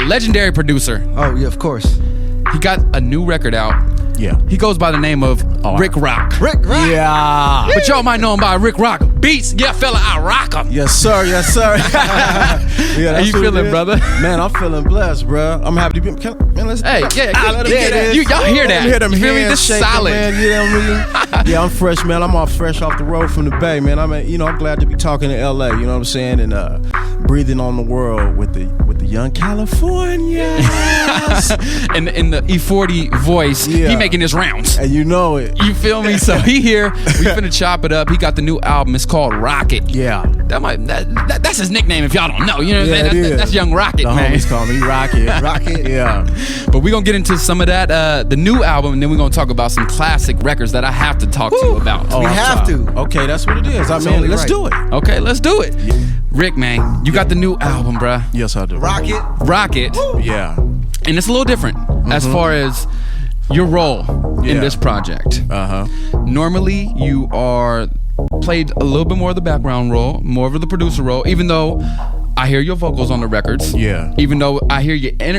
legendary producer. Oh yeah, of course. He got a new record out. Yeah. He goes by the name of Rick Rock. Rick Rock. Yeah. But y'all might know him by Rick Rock. Beats, yeah, fella, I rock him. Yes, sir. Yes, sir. Yeah, How you feeling, brother? Man, I'm feeling blessed, bro. I'm happy to be. Let's, Hey, yeah, let him get get it. it. Y'all hear that? Hear them You feel me? hands This shaking, solid. man. You know what I mean? Yeah, I'm fresh, man. I'm all fresh off the road from the Bay, man. I'm glad to be talking to LA. You know what I'm saying? And breathing on the world with the young California. And in the E40 voice, Yeah. he making his rounds. And you know it. You feel me? So he here. We finna chop it up. He got the new album. It's called Rocket. Yeah. That's his nickname. If y'all don't know, you know what I'm Yeah, saying? That's Young Rocket, The man. homies call me Rocket. Rocket. Yeah. But we're gonna get into some of that, the new album, and then we're gonna talk about some classic records that I have to talk to you about. Oh, We I'm have sorry. to. Okay, that's what it is. I mean, only let's right. do it. Okay, let's do it. Rick, man, you got the new album, bruh. Yes, I do. Rocket. Rocket. Yeah. And it's a little different as far as your role in Yeah. this project. Uh-huh. Normally, you are played a little bit more of the background role, more of the producer role, even though I hear your vocals on the records. Yeah. Even though I hear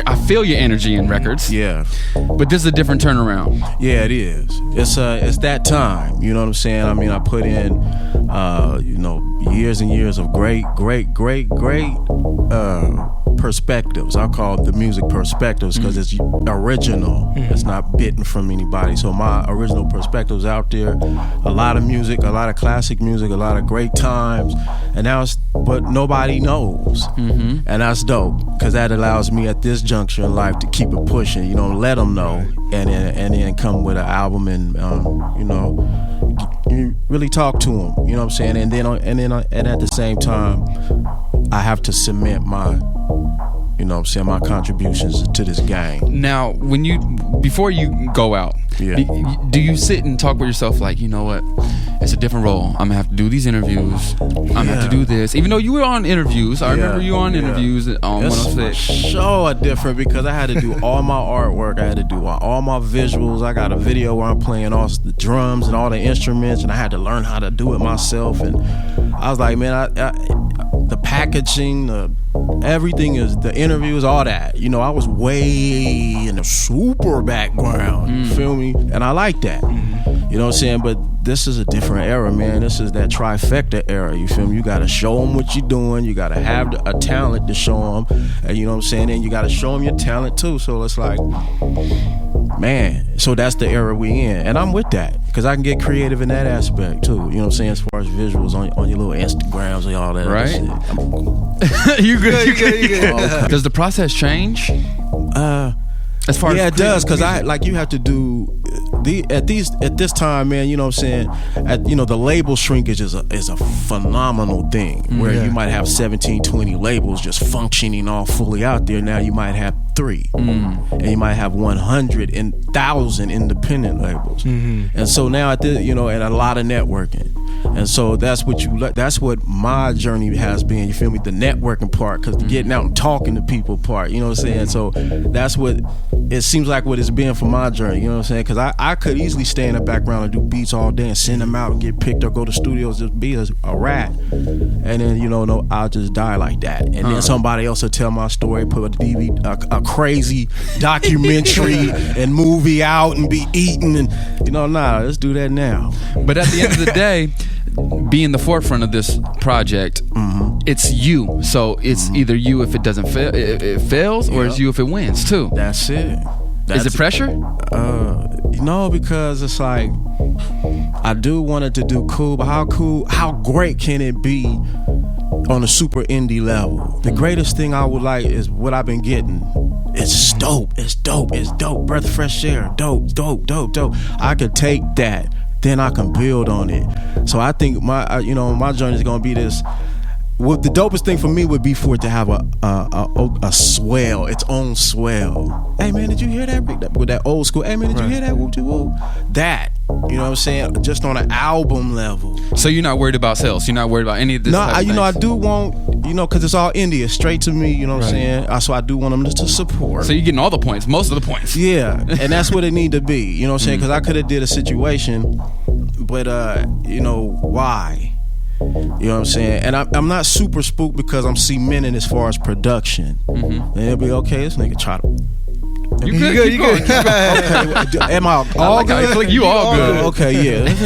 I feel your energy in records. Yeah. But this is a different turnaround. Yeah, it is. It's that time. You know what I'm saying? I mean, I put in, years and years of great perspectives. I call it the music perspectives because it's original. It's not bitten from anybody. So my original perspectives out there. A lot of music, a lot of classic music, a lot of great times, and but nobody knows, and that's dope because that allows me at this juncture in life to keep it pushing. You know, let them know, and then come with an album and you really talk to them. You know what I'm saying? And at the same time, I have to cement my my contributions to this game. Now, before you go out, Yeah. do you sit and talk with yourself like, you know what, it's a different role. I'm gonna have to do these interviews. I'm gonna have to do this. Even though you were on interviews, I remember you on interviews on It's 106. so different because I had to do all my artwork. I had to do all my visuals. I got a video where I'm playing all the drums and all the instruments, and I had to learn how to do it myself. And I was like, man, the packaging, everything is the interviews, all that. You know, I was way in the super background. You feel me? And I like that. You know what I'm saying? But this is a different era, man. This is that trifecta era. You feel me? You got to show them what you're doing. You got to have a talent to show them. And you know what I'm saying? And you got to show them your talent too. So it's like, man. So that's the era we in. And I'm with that because I can get creative in that aspect too. You know what I'm saying? As far as visuals on your little Instagrams and all that other Right. shit. You good? You good? Okay. Does the process change? As far Yeah, as it does, because creating you have to do at this time, man. You know what I'm saying? The label shrinkage is a phenomenal thing where you might have 17, 20 labels just functioning all fully out there. Now you might have 3, and you might have 100 and 1,000 independent labels, and so now and a lot of networking. And so that's what my journey has been. You feel me? The networking part, because getting out and talking to people part. You know what I'm saying? So that's what it seems like what it's been for my journey. You know what I'm saying? Because I could easily stay in the background and do beats all day and send them out and get picked or go to studios just be a rat, and then I'll just die like that. And then somebody else will tell my story, put a DVD, a crazy documentary and movie out and be eaten, and let's do that now. But at the end of the day, being the forefront of this project, it's you. So it's either you if it doesn't fail, it fails, or it's you if it wins too. That's it. Is it pressure? No, because it's like I do want it to do cool, but how great can it be on a super indie level? The greatest thing I would like is what I've been getting. It's dope. It's dope. It's dope. Breath of fresh air. Dope. I could take that, then I can build on it. So I think my journey is gonna be this. What the dopest thing for me would be for it to have a swell, its own swell. Hey man, did you hear that? With that old school. Hey man, did you hear that? Woo-woo. That, you know what I'm saying? Just on an album level. So you're not worried about sales? You're not worried about any of this? No, type of I things? do want, because it's all India, straight to me. You know what I'm saying? So I do want them to support. So you're getting all the points, most of the points. Yeah, and that's what it need to be. You know what I'm saying? Because I could have did a situation, but why? You know what I'm saying? And I'm not super spooked because I'm cementing as far as production. And it'll be okay. This nigga try to. You good? You good? Okay, am I all good? You all good? Okay, yeah. This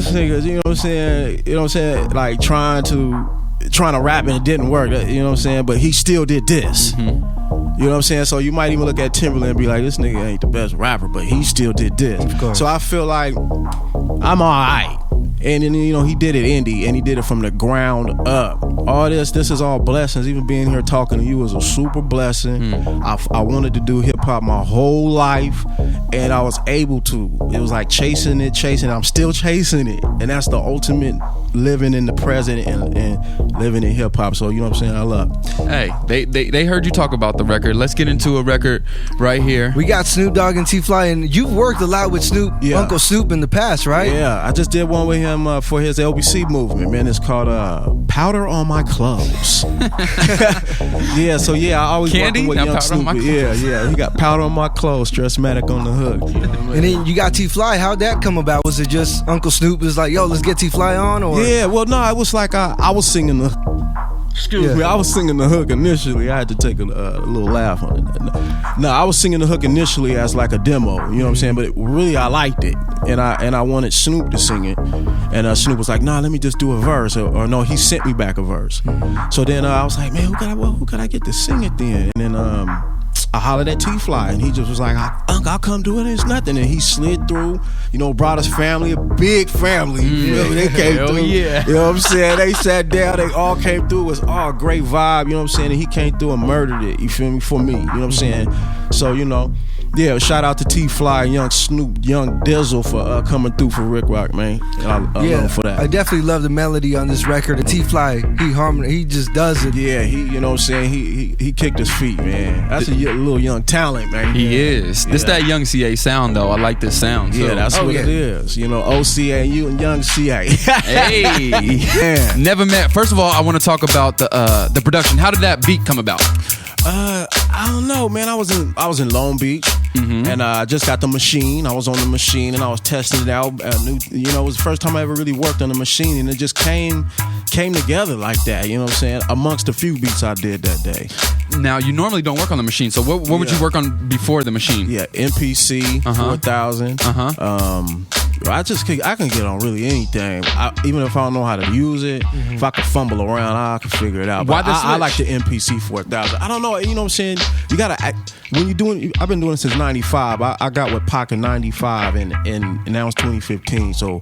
nigga, you know what I'm saying? You know what I'm saying? Like trying to rap and it didn't work. You know what I'm saying? But he still did this. You know what I'm saying? So you might even look at Timberland and be like, this nigga ain't the best rapper, but he still did this. Of course. So I feel like I'm all right. And then, you know, he did it indie, and he did it from the ground up. All this is all blessings. Even being here talking to you is a super blessing. I wanted to do hip hop my whole life, and I was able to. It was like chasing it. I'm still chasing it, and that's the ultimate living in the present and living in hip hop. So you know what I'm saying? I love. Hey, they heard you talk about the record. Let's get into a record right here. We got Snoop Dogg and T-Fly, and you've worked a lot with Snoop, Uncle Snoop in the past, right? Yeah, I just did one with him for his LBC movement, man. It's called Powder on My Clothes. Yeah, so I always Candy? working with young Snoop. Yeah, he got powder on my clothes, Stressmatic on the hook. You know what I mean? And then you got T-Fly. How'd that come about? Was it just Uncle Snoop was like, yo, let's get T-Fly on? Or? Yeah, well, no, it was like I was singing the... Excuse me, I was singing the hook initially. I had to take a little laugh on it. No, I was singing the hook initially as like a demo, you know what I'm saying? But really, I liked it, and I wanted Snoop to sing it, and Snoop was like, "Nah, let me just do a verse," or no, he sent me back a verse. So then I was like, "Man, who could I get to sing it then?" And then I hollered at T-Fly, and he just was like, I'll come do it, it's nothing. And he slid through, you know, brought his family, a big family, you feel me? They came through, yeah. You know what I'm saying? They sat down, they all came through, it was all great vibe, you know what I'm saying? And he came through and murdered it, you feel me, for me, you know what I'm saying? So, you know, yeah, shout out to T-Fly, Young Snoop, Young Dizzle for coming through for Rick Rock, man. And I love him for that. I definitely love the melody on this record. And T-Fly, he just does it. Yeah, you know what I'm saying? He kicked his feet, man. That's a little young talent, man. He is. Yeah. This that young CA sound though. I like this sound. Yeah, so. that's what it is. You know, OCA and you and young CA. Hey, Man. never met. First of all, I want to talk about the production. How did that beat come about? I don't know, man. I was in Long Beach, and I just got the machine. I was on the machine, and I was testing it out. You know, it was the first time I ever really worked on the machine, and it just came together like that. You know what I'm saying? Amongst a few beats I did that day. Now, you normally don't work on the machine, so what would you work on before the machine? Yeah, MPC 4000. I can get on really anything. Even if I don't know how to use it, if I can fumble around, I can figure it out. Why But I like the MPC 4000. I don't know. You know what I'm saying? You gotta act, when you're doing. I've been doing it since '95. I got with Pac in '95, and now it's 2015. So,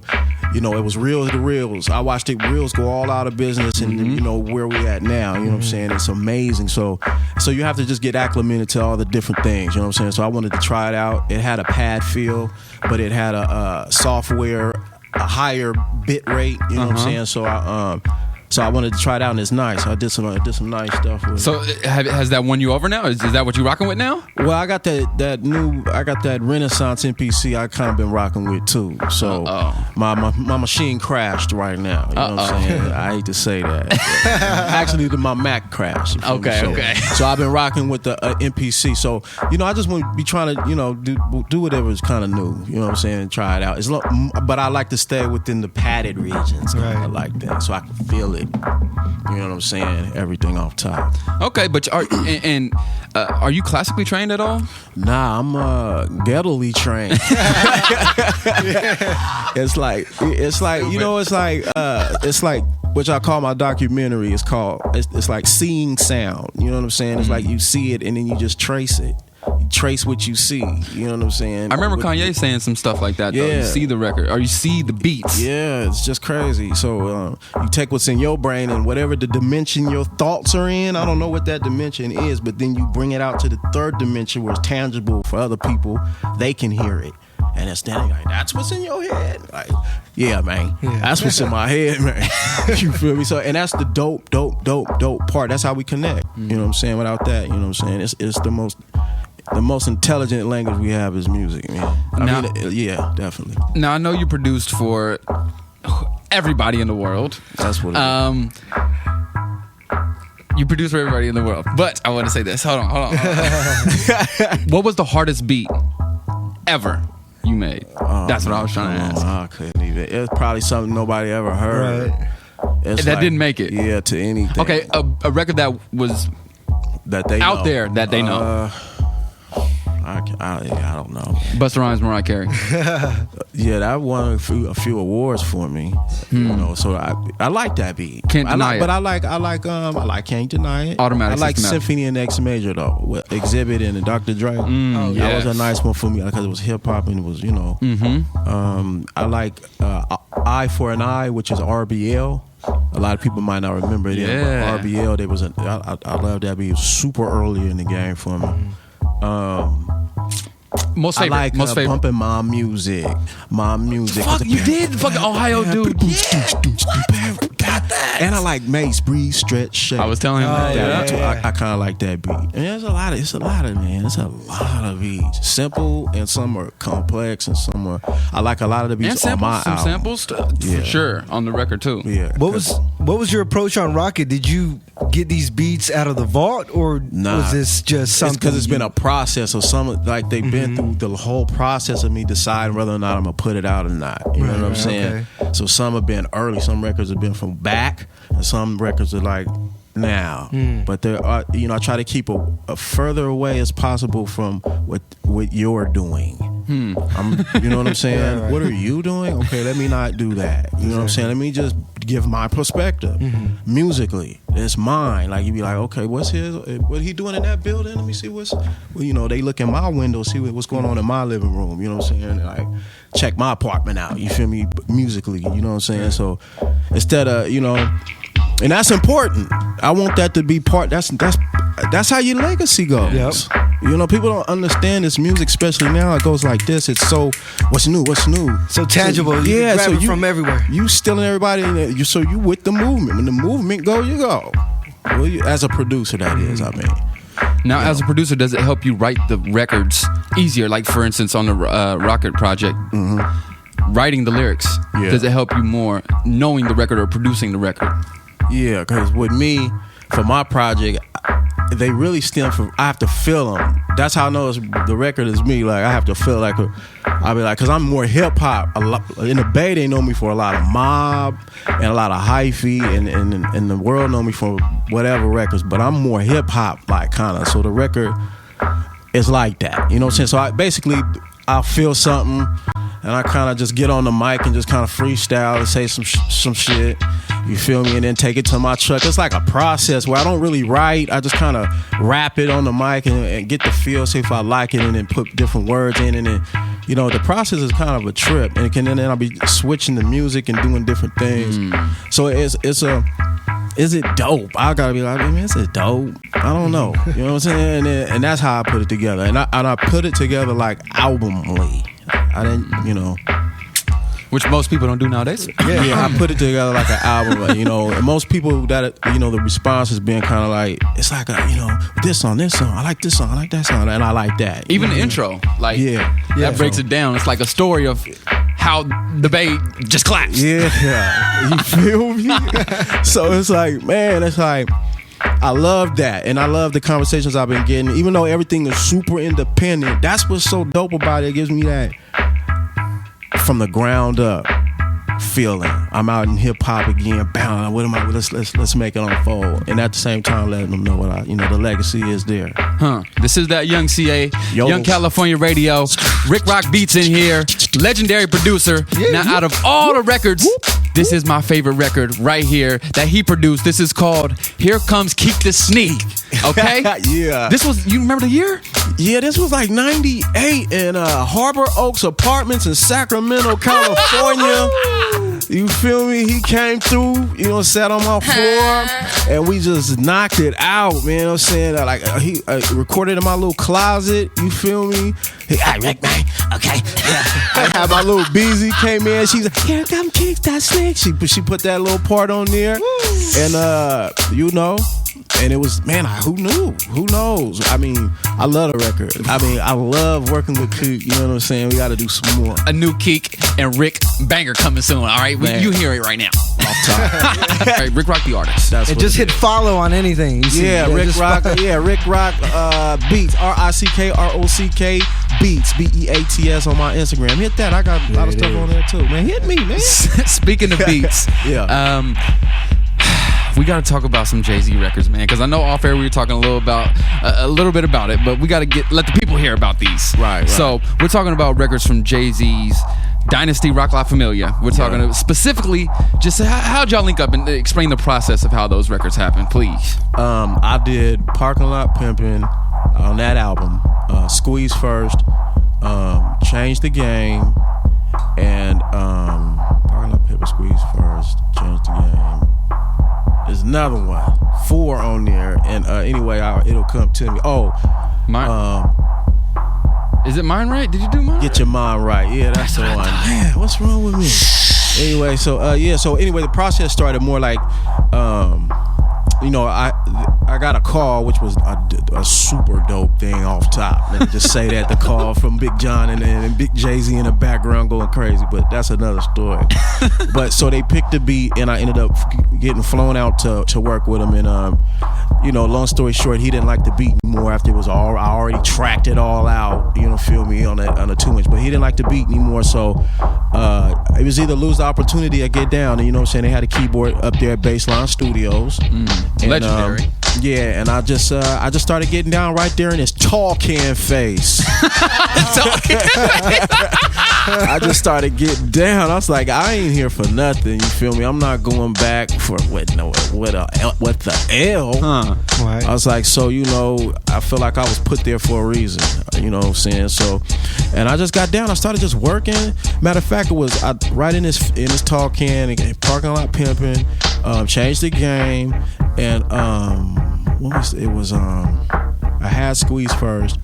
you know, it was reels to reels. I watched it reels go all out of business, and you know where we at now. You know what I'm saying? It's amazing. So you have to just get acclimated to all the different things. You know what I'm saying? So I wanted to try it out. It had a pad feel, but it had a software, a higher bit rate. You know what I'm saying? So I wanted to try it out, and it's nice. I did some nice stuff with it. So has that won you over now? Is that what you're rocking with now? Well, I got that Renaissance MPC I kind of been rocking with too. So my machine crashed right now. You know what I'm saying? I hate to say that. Actually, my Mac crashed. Okay. So I've been rocking with the MPC. So, you know, I just want to be trying to, you know, do whatever is kind of new. You know what I'm saying? And try it out. But I like to stay within the padded regions. Right. I like that, so I can feel it. You know what I'm saying? Everything off top. Okay, but are you classically trained at all? Nah, I'm ghetto-ly trained. It's like you know, it's like which I call my documentary. It's like seeing sound. You know what I'm saying? It's like you see it and then you just trace it. You trace what you see. You know what I'm saying? I remember Kanye saying some stuff like that. Though. Yeah. You see the record, or you see the beats. Yeah, it's just crazy. So you take what's in your brain and whatever the dimension your thoughts are in. I don't know what that dimension is, but then you bring it out to the third dimension where it's tangible for other people. They can hear it. And it's standing like, that's what's in your head. Like, yeah, man. Yeah. That's what's in my head, man. You feel me? So, and that's the dope part. That's how we connect. You know what I'm saying? Without that, you know what I'm saying? It's the most intelligent language we have is music, man. I mean, yeah, definitely. Now, I know you produced for everybody in the world. That's what it is. You produce for everybody in the world. But I want to say this. Hold on. What was the hardest beat ever you made? That's what I was trying to ask. I couldn't even. It's probably something nobody ever heard. Right. It's That didn't make it. Yeah, to anything. Okay, a record that was that they out know. there that they know. I don't know. Busta Rhymes, Mariah Carey. Yeah, that won a few awards for me. You know, so I like that beat. Can't deny it. But I like Can't Deny It. Automatic I like Systematic. Symphony and X Major though, with Exhibit and Dr. Dre. yes. That was a nice one for me because it was hip hop and it was, you know. I like Eye for an Eye, which is RBL. A lot of people might not remember it. Yeah. But RBL, there was I love that beat. It was super early in the game for me. Most favorite. I like most favorite. bumping my music. Fuck, you did? Fucking Ohio dude. Got that. And I like Mace, Breathe, Stretch, Shake. I was telling him that. That Yeah. too. I kind of like that beat. And there's a lot of beats. Simple and some are complex and some are. I like a lot of the beats And on my samples, some album. samples, Yeah. for sure, on the record too. Yeah. What was your approach on Rocket? Did you get these beats out of the vault, or was this just something? Because it's been a process of some, like they've been through the whole process of me deciding whether or not I'm gonna put it out or not. You know what I'm saying? okay. So some have been early, some records have been from back, and some records are like now. But there are, you know, I try to keep a further away as possible from what you're doing. You know what I'm saying? Yeah, right. What are you doing? Okay, let me not do that. You know what I'm saying? Let me just give my perspective musically. It's mine. Like you be like, okay, what he doing in that building? Let me see you know, they look in my window, see what's going on in my living room. You know what I'm saying? Like check my apartment out. You feel me? Musically, you know what I'm saying? So instead of, you know, and that's important. I want that to be part. That's how your legacy goes. Yep. You know, people don't understand this music, especially now. It goes like this. It's so what's new. So tangible. You can grab it from everywhere. You stealing everybody in there. So you with the movement. When the movement go, you go. Well, as a producer, that is. I mean. Now, as a producer, does it help you write the records easier? Like, for instance, on the Rocket project, writing the lyrics. Yeah. Does it help you more knowing the record or producing the record? Yeah, because with me, for my project, they really stem from, I have to feel them. That's how I know the record is me. Like, I have to feel like, I'll be like, because I'm more hip hop. In the Bay, they know me for a lot of mob and a lot of hyphy, and the world know me for whatever records, but I'm more hip hop, like, kind of. So the record is like that. You know what I'm saying? So I'll feel something, and I kind of just get on the mic and just kind of freestyle and say some shit. You feel me? And then take it to my truck. It's like a process where I don't really write. I just kind of rap it on the mic and get the feel, see if I like it, and then put different words in. And then, you know, the process is kind of a trip. And then I'll be switching the music and doing different things. So is it dope? I gotta be like, man, is it dope? I don't know. You know what I'm saying? And that's how I put it together. And I put it together like albumly. I didn't, you know. Which most people don't do nowadays. Yeah, I put it together like an album, you know. And most people that, you know, the response has been kind of like, it's like, you know, this song, I like this song, I like that song, and I like that. Even the intro, like, that breaks it down. It's like a story of how the Bay just collapsed. Yeah, you feel me? So it's like, man, it's like, I love that, and I love the conversations I've been getting. Even though everything is super independent, that's what's so dope about it. It gives me that from the ground up feeling. I'm out in hip hop again. Bam! What am I? Let's make it unfold, and at the same time, letting them know what the legacy is there. This is that Young CA, Yo. Young California Radio. Rick Rock Beats in here, legendary producer. Now, out of all the records, this is my favorite record right here that he produced. This is called "Here Comes Keep the Sneak." Okay, Yeah. This was, you remember the year? Yeah, this was like 98 in Harbor Oaks Apartments in Sacramento, California. You feel me? He came through, you know, sat on my floor, and we just knocked it out, man. You know what I'm saying? Like, he recorded in my little closet, you feel me? Hey, Rick, man, okay. Yeah. I had my little Beezy came in, she's like, here come Keith, that snake. She put that little part on there, and, you know, and it was, man, who knew? Who knows? I mean, I love the record. I mean, I love working with Keek. You know what I'm saying? We got to do some more. A new Keek and Rick banger coming soon. All right, you hear it right now. Off top. All right, Rick Rock the artist. That's And what just it hit is. follow on anything. You see, Yeah, Rick just Rock. follow. Yeah, Rick Rock Beats. RICKROCK Beats, Beats on my Instagram. Hit that. I got a lot of stuff on there too, man. Hit me, man. Speaking of beats, Yeah. We got to talk about some Jay-Z records, man, because I know off air we were talking a little bit about it, but we got to let the people hear about these. Right. So we're talking about records from Jay-Z's Dynasty, Rock La Familia. We're talking specifically just how'd y'all link up, and explain the process of how those records happened, please. I did Parking Lot Pimpin' on that album. Squeeze First, Change the Game, and Parking Lot Pimpin', Squeeze First, Change the Game. There's another one, 4 on there, and anyway, it'll come to me. Mine. Is it Mine Right? Did you do Mine? Get Your Mind Right. Yeah, that's the one. Man, what's wrong with me? Anyway, so the process started more like, I got a call, which was a super dope thing off top. Let me just say that, the call from Big John and Big Jay-Z in the background going crazy, but that's another story. But so they picked the beat, and I ended up getting flown out to work with him, and long story short, he didn't like the beat anymore after it was I already tracked it all out, feel me, on a 2-inch, but he didn't like the beat anymore, so it was either lose the opportunity or get down, and they had a keyboard up there at Baseline Studios. Legendary. And I just started getting down right there in his tall can face. I just started getting down. I was like, I ain't here for nothing. You feel me? I'm not going back for what the L. Huh. Right. I was like, so I feel like I was put there for a reason. You know what I'm saying? So, and I just got down. I started just working. Matter of fact, it was right in this tall can, Parking Lot Pimpin', Changed the Game, and I had Squeeze First.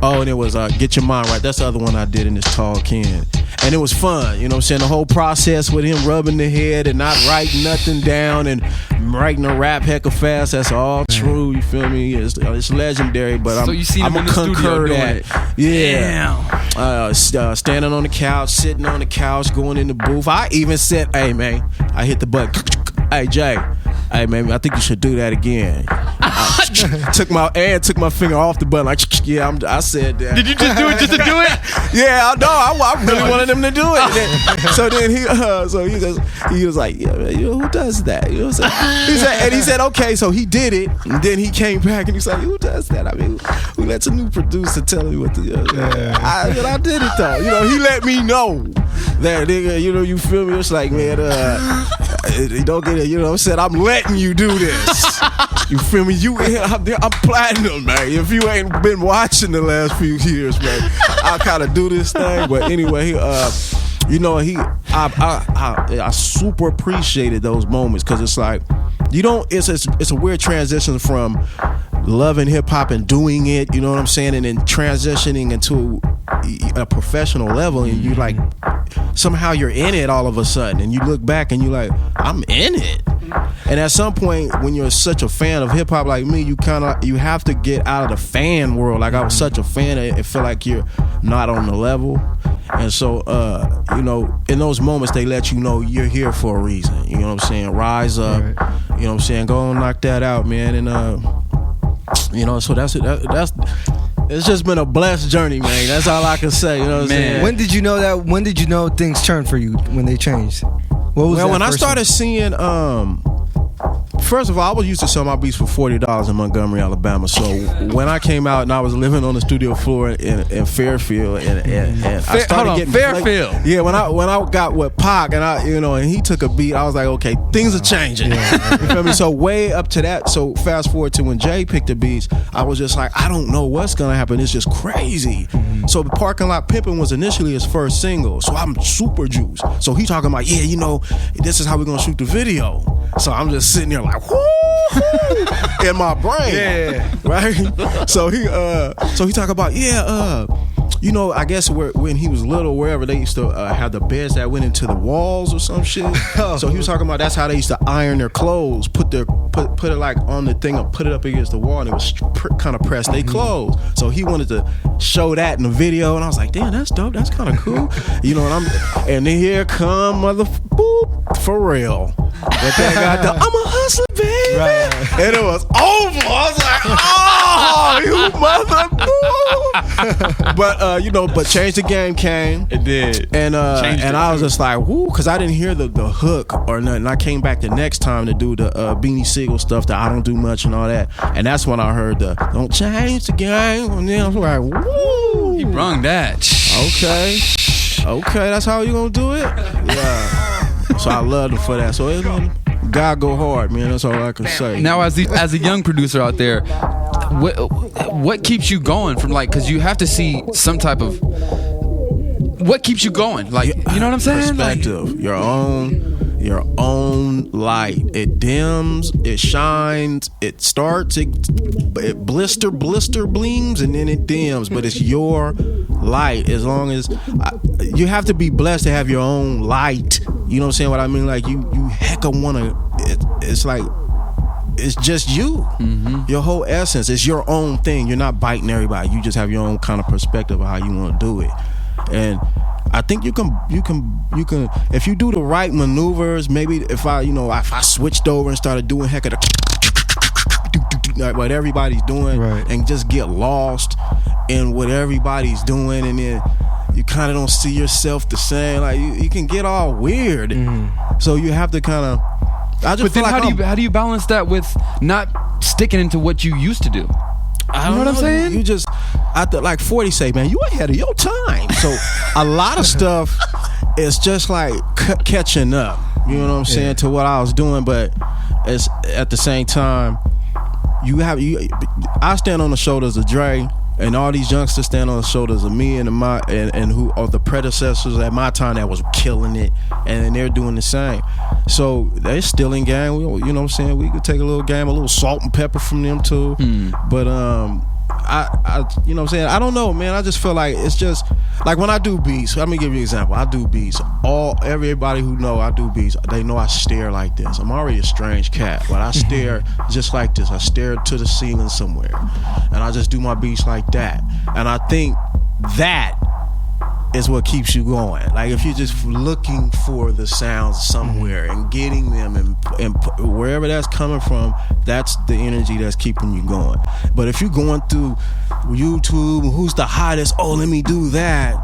Oh, and it was Get Your Mind Right. That's the other one I did in this tall can. And it was fun, you know what I'm saying? The whole process with him rubbing the head and not writing nothing down and writing a rap hecka fast, that's all true, you feel me? It's legendary, but so you seen him in the studio doing it. Yeah. Standing on the couch, sitting on the couch, going in the booth. I even said, hey, man, I hit the button. Hey, Jay. Hey, man, I think you should do that again. Took my finger off the button. Like, yeah, I said that. Did you just do it just to do it? Yeah, I know. I really wanted him to do it. So then he was like, yeah, man, who does that? You know what I'm saying? He said, okay. So he did it, and then he came back and he said, who does that? I mean, who lets a new producer tell me what to do? I did it though. He let me know that nigga. You feel me? It's like, man, you don't get it. You know what I'm saying? I'm letting you do this. You feel me? I'm platinum, man. If you ain't been watching the last few years, man, I kind of do this thing. But anyway, I super appreciated those moments because it's like it's a weird transition from loving hip hop and doing it, you know what I'm saying, and then transitioning into a professional level, and you like somehow you're in it all of a sudden, and you look back and you like, I'm in it. And at some point, when you're such a fan of hip hop like me, you have to get out of the fan world. Like I was such a fan, it feel like you're not on the level. And so, in those moments, they let you know you're here for a reason. You know what I'm saying? Rise up. Right. You know what I'm saying? Go and knock that out, man. And so that's it. It's just been a blessed journey, man. That's all I can say. You know what I'm saying? When did you know that? When did you know things turned for you when they changed? What was when I started seeing, first of all, I was used to sell my beats for $40 in Montgomery, Alabama. So when I came out and I was living on the studio floor in Fairfield, and I started getting Fairfield. When I got with Pac and he took a beat, I was like, okay, things are changing. You feel me? So way up to that. So fast forward to when Jay picked the beats, I was just like, I don't know what's gonna happen. It's just crazy. So the Parking Lot Pimpin' was initially his first single. So I'm super juiced. So he talking about, this is how we're gonna shoot the video. So I'm just sitting there like, whoo, in my brain, right? So he talk about, I guess when he was little, wherever they used to have the beds that went into the walls or some shit. So he was talking about that's how they used to iron their clothes, put it like on the thing, and put it up against the wall, and it was kind of press their clothes. So he wanted to show that in the video, and I was like, damn, that's dope. That's kind of cool. You know, and then here come Pharrell. But they got the I'm a hustler, baby. Right. And it was over. I was like, oh, you mother. But you know, but Change the Game came. It did. And I was just like, woo, because I didn't hear the hook or nothing. I came back the next time to do the Beanie Sigel stuff that I don't do much and all that. And that's when I heard the don't change the game. And then I was like, woo. He brung that. Okay, that's how you gonna do it? Yeah. So I loved him for that. So God go hard, man. That's all I can say. Now, as a young producer out there, what keeps you going from like? Because you have to see some type of what keeps you going. Like, you know what I'm saying? Perspective, like, your own light. It dims, it shines, it starts, it blister bleams, and then it dims. But it's your light. As long as you have to be blessed to have your own light. You know what I'm saying? What I mean, like you hecka wanna. It's like it's just you. Mm-hmm. Your whole essence. It's your own thing. You're not biting everybody. You just have your own kind of perspective of how you want to do it. And I think you can if you do the right maneuvers. Maybe if I switched over and started doing hecka what everybody's doing, right, and just get lost in what everybody's doing, and then you kind of don't see yourself the same. Like you can get all weird. Mm-hmm. So you have to kind of. But then how do you balance that with not sticking into what you used to do? I don't know what I'm saying. You just, like 40 say, man, you ahead of your time. So a lot of stuff is just like catching up. You know what I'm saying, to what I was doing, but it's at the same time. I stand on the shoulders of Dre, and all these youngsters stand on the shoulders of me and who are the predecessors at my time that was killing it, and they're doing the same. So they're still in game. You know what I'm saying? We could take a little salt and pepper from them too. But I you know what I'm saying? I don't know, man. I just feel like it's just like when I do beats. Let me give you an example. I do beats. Everybody who know I do beats, they know I stare like this. I'm already a strange cat, but I stare just like this. I stare to the ceiling somewhere, and I just do my beats like that. And I think that is what keeps you going. Like if you're just looking for the sounds somewhere and getting them and wherever that's coming from, that's the energy that's keeping you going. But if you're going through YouTube, who's the hottest? Oh, let me do that.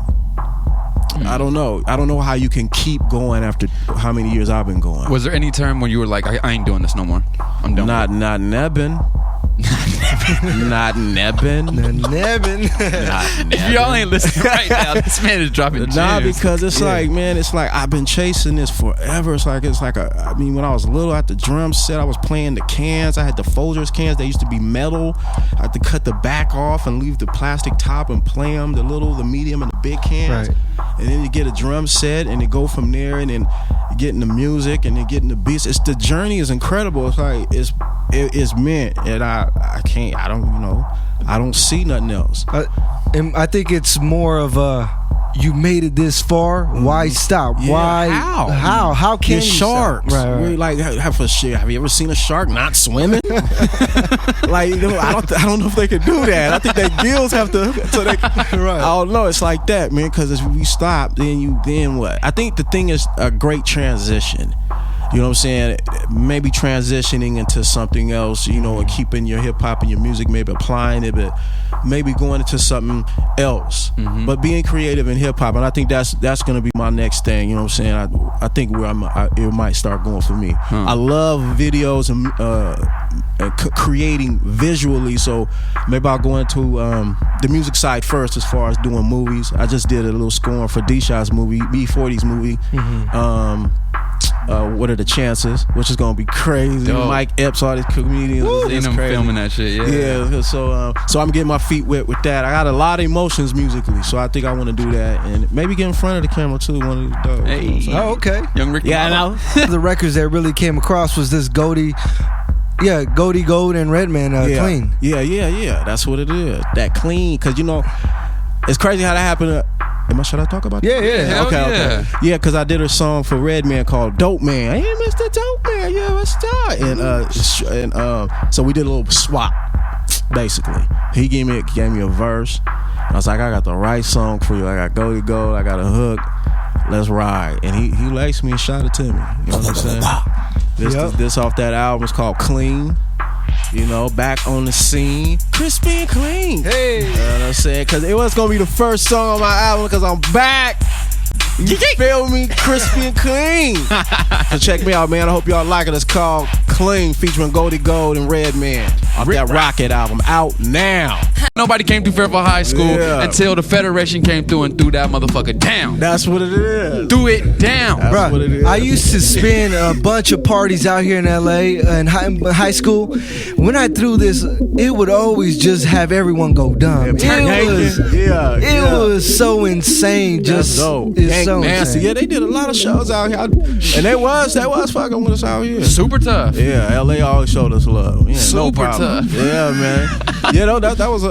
I don't know. I don't know how you can keep going after how many years I've been going. Was there any time when you were like, I ain't doing this no more? I'm done. Not nebbing. Not nebbing. If y'all ain't listening right now, this man is dropping gems. Because it's like, man, it's like I've been chasing this forever. It's like I mean, when I was little at the drum set, I was playing the cans. I had the Folgers cans. They used to be metal. I had to cut the back off and leave the plastic top and play them, the little, the medium, and the big cans. Right. And then you get a drum set, and it go from there, and then you get in the music, and then getting the beats. The journey is incredible. It's like it's meant, and I can't. I don't see nothing else. And I think it's more of you made it this far. Why stop? Yeah, why? How can you? Sharks. Right. Like have you ever seen a shark not swimming? Like I don't know if they can do that. I think their gills have to. So they. Right. I don't know. It's like that, man. Because if we stop, then what? I think the thing is a great transition. You know what I'm saying? Maybe transitioning into something else, and keeping your hip hop and your music, maybe applying it, but maybe going into something else. Mm-hmm. But being creative in hip hop, and I think that's going to be my next thing. You know what I'm saying? I think where it might start going for me. I love videos and creating visually, so maybe I'll go into the music side first as far as doing movies. I just did a little scoring for D-Shot's movie, B40's movie. Mm-hmm. What are the chances? Which is gonna be crazy. Dope. Mike Epps, all these comedians. Seen them filming that shit. Yeah. So I'm getting my feet wet with that. I got a lot of emotions musically, so I think I want to do that and maybe get in front of the camera too. One of these dogs. Hey. Oh, okay. Young Ricky. Yeah, I know. The records that really came across was this Goldie. Yeah, Goldie Gold and Redman Clean. Yeah. That's what it is. That clean, because it's crazy how that happened. Should I talk about that? Yeah. Okay. Yeah, because I did a song for Redman called Dope Man. Hey, Mr. Dope Man, yeah, what's that? And so we did a little swap, basically. He gave me a verse, I was like, I got the right song for you. I got Go to Go. I got a hook. Let's ride. And he laced me and shot it to me. You know what I'm saying? This off that album is called Clean. You know, back on the scene, crispy and clean. Hey, you know what I'm saying? Because it was gonna be the first song on my album because I'm back. You feel me? Crispy and clean. So check me out, man. I hope y'all like it. It's called Clean, featuring Goldie Gold and Redman off that Rocket album, out now. Nobody came through Fairfield High School until the Federation came through and threw that motherfucker down. That's what it is. Threw it down. That's Bruh, what it is. I used to spend a bunch of parties out here in LA in high school. When I threw this, it would always just have everyone go dumb. It was so insane. Just dope. It's so nasty. insane. Yeah, they did a lot of shows out here, and they was fucking with us out here. Super tough. Yeah, LA always showed us love. Yeah, Super tough. Yeah, man. You know that was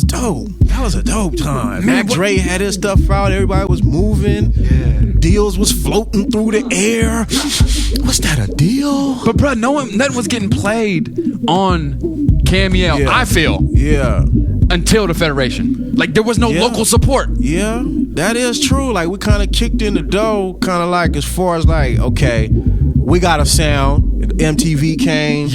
dope. That was a dope time. Man, Mac Dre had his stuff out. Everybody was moving. Yeah. Deals was floating through the air. What's that, a deal? But bro, nothing was getting played on Cameo. Yeah. I feel until the Federation. Like there was no local support. Yeah, that is true. Like we kind of kicked in the door, kind of like as far as like, okay, we got a sound. MTV came,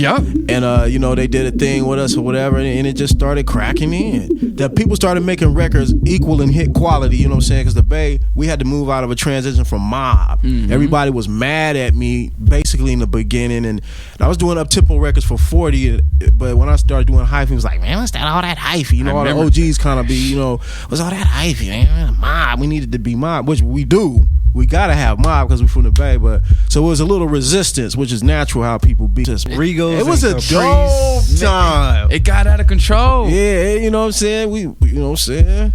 and you know, they did a thing with us or whatever, and it just started cracking in. That people started making records equal in hit quality. You know what I'm saying? Because the Bay, we had to move out of a transition from mob. Everybody was mad at me basically in the beginning, and I was doing up tempo records for 40. But when I started doing hyphy, it was like, man, what's that? All that hyphy? You know, all the OGs kind of be, you know, what's all that hyphy? Man, mob. We needed to be mob, which we do. We gotta have mob because we're from the Bay, but so it was a little resistance, which is natural how people be. Regals. It was a dope time. It got out of control. Yeah, you know what I'm saying. You know what I'm saying.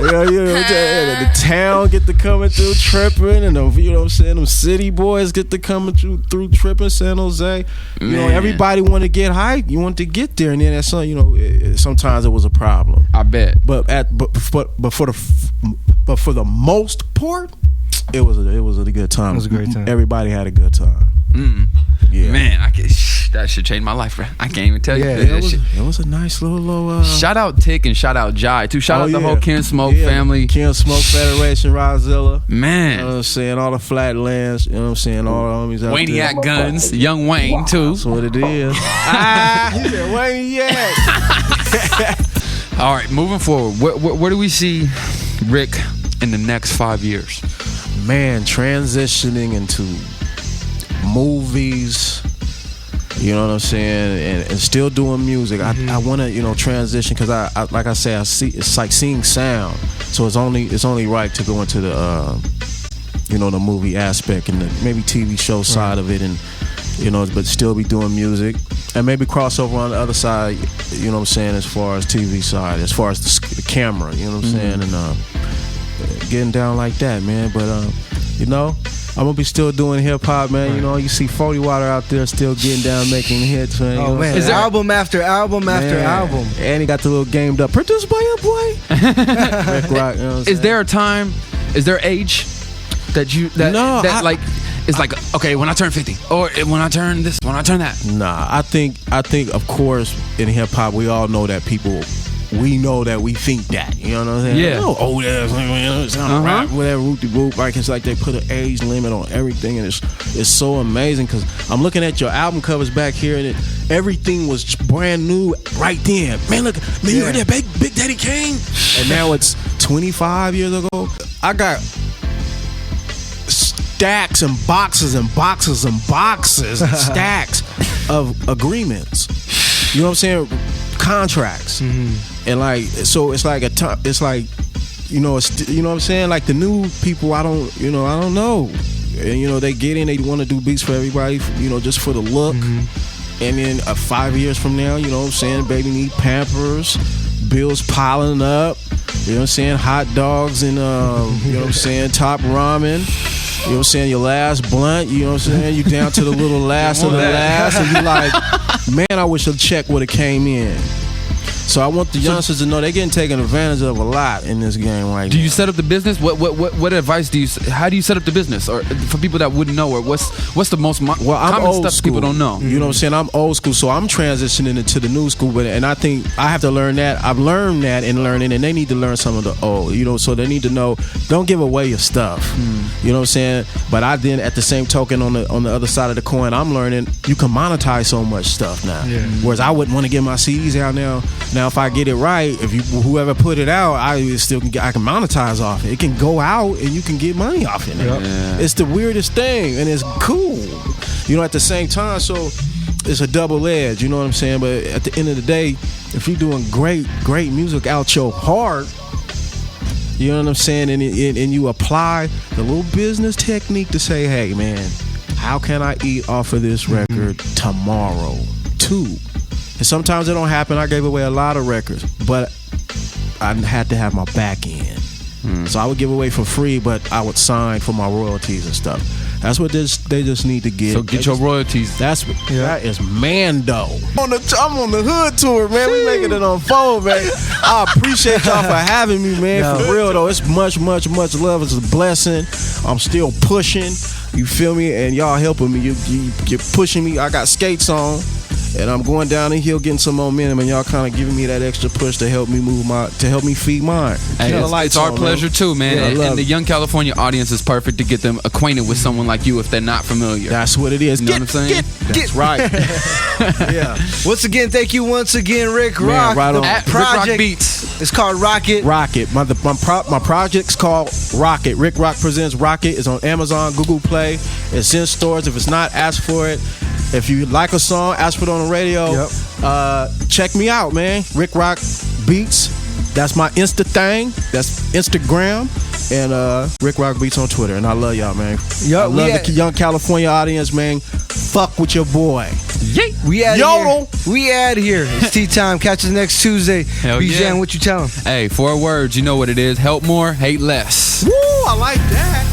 The town get to coming through tripping, and you know what I'm saying. Them city boys get to coming through tripping. San Jose. You know, everybody want to get hype. You want to get there, and then that's something. You know, sometimes it was a problem. I bet. But for the most part, it was a good time. It was a great time. Everybody had a good time. Yeah. Man, that should change my life. I can't even tell you. It was a nice little. Shout out Tick and shout out Jai too. Shout out the whole Ken Smoke family. Ken Smoke Federation, Rozilla. Man, you know what I'm saying? All the Flatlands. You know what I'm saying? All the homies out there. Waniac Guns, Young Wayne too. That's what it is. He said Waniac. All right, moving forward, where do we see Rick in the next 5 years? Man, transitioning into movies, you know what I'm saying, and still doing music. I want to, you know, transition because I like I say, I see it's like seeing sound, so it's only right to go into the you know, the movie aspect and the maybe TV show side of it, and you know, but still be doing music and maybe cross over on the other side, you know what I'm saying, as far as TV side, as far as the camera, you know what I'm saying, and getting down like that, man. But you know, I'm gonna be still doing hip hop, man. You know, you see 40 Water out there still getting down, making hits, man. Oh man, is album after album after album, and he got the little gamed up, produced by your boy. Rick Rock, you know what I'm is there a time? Is there age that like? It's like, okay, when I turn 50, or when I turn this, when I turn that. Nah, I think of course in hip hop we all know that people, we know that we think that, you know what I'm saying? Yeah. Oh yeah, it's rap, whatever, root. Like it's like they put an age limit on everything, and it's so amazing because I'm looking at your album covers back here, and everything was brand new right then. Man, look, man, you heard that Big Daddy Kane? And now it's 25 years ago. I got stacks and boxes and boxes and boxes and stacks of agreements. You know what I'm saying? Contracts. And like, so it's like it's like, you know, you know what I'm saying? Like the new people, I don't know. And you know, they get in, they want to do beats for everybody, you know, just for the look. And then 5 years from now, you know what I'm saying? Baby need Pampers, bills piling up. You know what I'm saying? Hot dogs and you know what I'm saying? Top ramen. You know what I'm saying? Your last blunt, you know what I'm saying? You down to the little last of the last, and you like, man, I wish a check would have came in. So I want the youngsters to know they're getting taken advantage of a lot in this game right now. Do you set up the business? What advice do you? How do you set up the business, or for people that wouldn't know, or what's the most common stuff school. people don't know? You know what I'm saying? I'm old school, so I'm transitioning into the new school, and I think I have to learn that. I've learned that in learning, and they need to learn some of the old. You know, so they need to know, don't give away your stuff. You know what I'm saying? But I then, at the same token, on the other side of the coin, I'm learning you can monetize so much stuff now. Yeah. Whereas I wouldn't want to get my CDs out now. Now, if I get it right, if whoever put it out, I can monetize off it. It can go out and you can get money off it. Yep. Yeah. It's the weirdest thing, and it's cool. You know, at the same time, so it's a double edge. You know what I'm saying? But at the end of the day, if you're doing great music out your heart, you know what I'm saying, and you apply the little business technique to say, hey man, how can I eat off of this record tomorrow too? And sometimes it don't happen. I gave away a lot of records, but I had to have my back end. So I would give away for free, but I would sign for my royalties and stuff. That's what they just need to get. So get your royalties. That is Mando. I'm on the hood tour, man. We making it unfold, man. I appreciate y'all for having me, man. For real though, it's much love. It's a blessing. I'm still pushing. You feel me? And y'all helping me. You're pushing me. I got skates on. And I'm going down the hill getting some momentum, and y'all kind of giving me that extra push to help me help me feed mine. Hey, it's our pleasure too, man. Yeah, and the Young California audience is perfect to get them acquainted with someone like you if they're not familiar. That's what it is. You know what I'm saying? That's right. Yeah. Once again, thank you once again, Rick Rock. Right on. At Project Rick Rock Beats. It's called Rocket. Rocket. My project's called Rocket. Rick Rock Presents Rocket. It's on Amazon, Google Play. It's in stores. If it's not, ask for it. If you like a song, ask for it on the radio. Yep. Check me out, man. Rick Rock Beats. That's my Insta thing. That's Instagram. And Rick Rock Beats on Twitter. And I love y'all, man. Yep, I love the Young California audience, man. Fuck with your boy. Yay. We out Yodel. Here. We out here. It's tea time. Catch us next Tuesday. Bijan, what you tell him? Hey, 4 words. You know what it is. Help more, hate less. Woo, I like that.